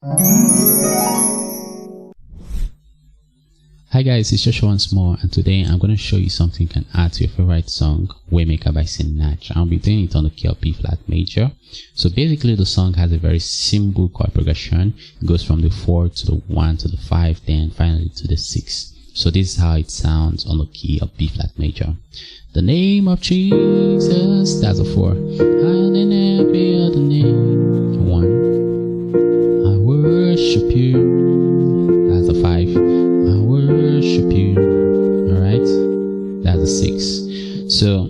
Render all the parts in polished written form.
Hi guys, it's Joshua once more, and today I'm going to show you something you can add to your favorite song, Waymaker by Sinach. I'll be doing it on the key of B flat major. So basically the song has a very simple chord progression. It goes from the 4 to the 1 to the 5, then finally to the 6. So this is how it sounds on the key of B flat major. The name of Jesus, that's a 4. Higher than every other name. 1. I worship you. That's a 5. I worship you. Alright, that's a 6. So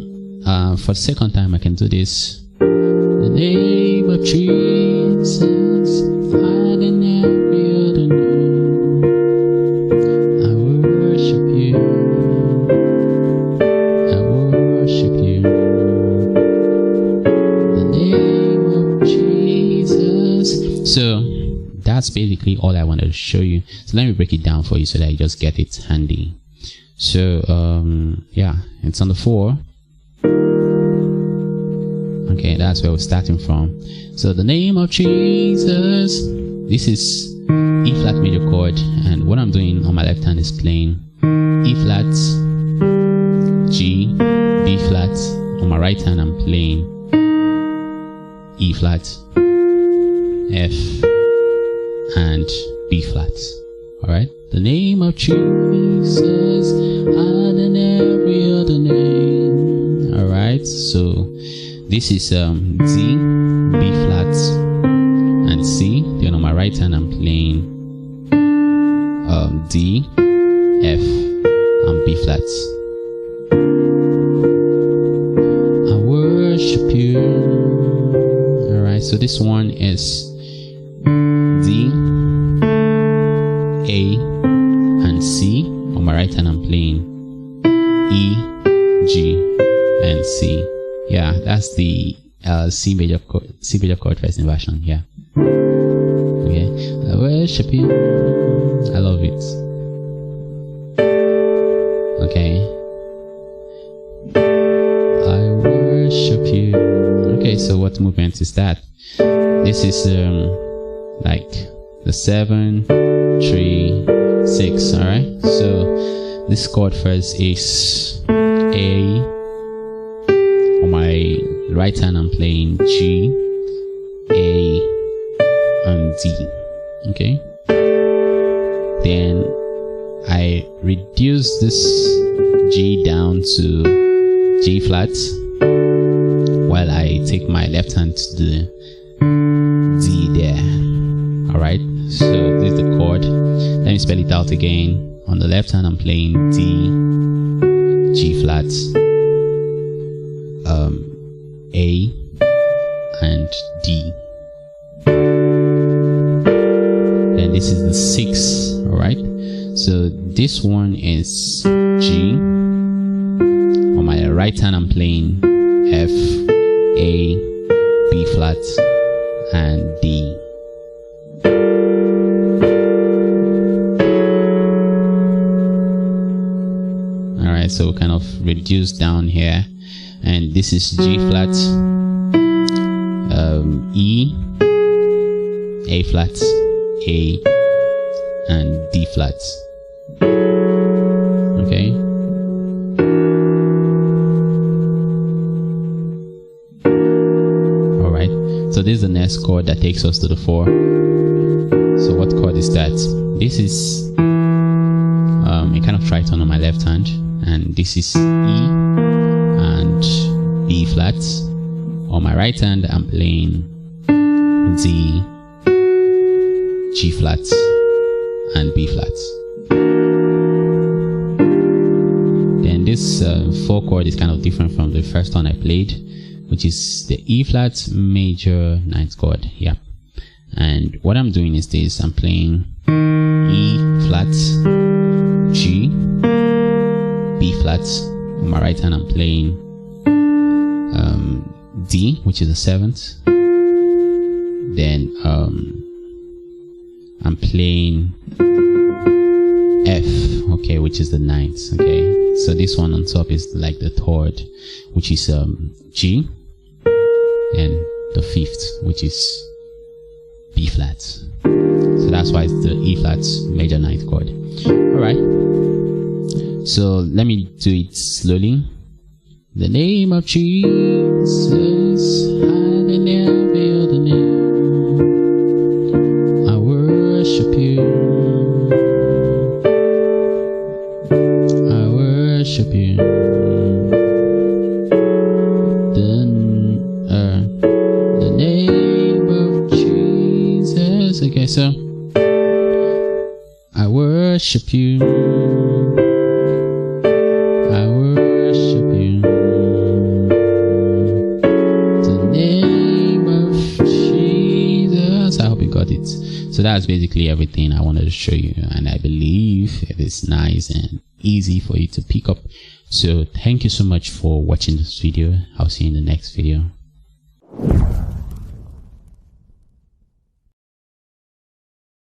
for the second time I can do this. The name of Jesus, higher than every other name. I worship you. I worship you. The name of Jesus. So that's basically all I wanted to show you. So let me break it down for you so that you just get it handy. So yeah, it's on the 4. Okay, that's where we're starting from. So the name of Jesus, this is E flat major chord, and what I'm doing on my left hand is playing E flat, G, B flat. On my right hand I'm playing E flat, F, and B flat. Alright, the name of Jesus, higher than every other name. Alright, so this is D, B flat, and C. Then on my right hand I'm playing D, F, and B flat. I worship you. Alright, so this one is D, A, and C. On my right hand I'm playing E, G, and C. Yeah, that's the C major chord first inversion. Yeah. Okay. I worship you. I love it. Okay. I worship you. Okay, so what movement is that? This is like the 7, 3, 6. All right. So this chord first is A. On my right hand I'm playing G, A, and D. Okay. Then I reduce this G down to G flat while I take my left hand to the D there. Alright, so this is the chord. Let me spell it out again. On the left hand I'm playing D, G flat, A, and D. Then this is the 6. Alright, so this one is G. On my right hand I'm playing F, A, B flat, and D. Alright, so kind of reduce down here. And this is G flat, E, A flat, A, and D flat. Okay. Alright, so this is the next chord that takes us to the 4. So what chord is that? This is a kind of tritone on my left hand, and this is E and B flat. On my right hand I'm playing D, G flat, and B flat. Then this 4 chord is kind of different from the first one I played, which is the E flat major 9th chord. Yeah, and what I'm doing is this: I'm playing E flat, G, B flat. On my right hand I'm playing D, which is the 7th. Then I'm playing F, okay, which is the 9th. Okay, so this one on top is like the 3rd, which is G, and the 5th, which is B flat. So that's why it's the E flat major 9th chord. Alright, so let me do it slowly. The name of Jesus, higher than every other name, I worship you, I worship you. The name of Jesus. Okay, so I worship you, I worship you. The name of Jesus. I hope you got it. So that's basically everything I wanted to show you, and I believe it is nice and easy for you to pick up. So thank you so much for watching this video. I'll see you in the next video.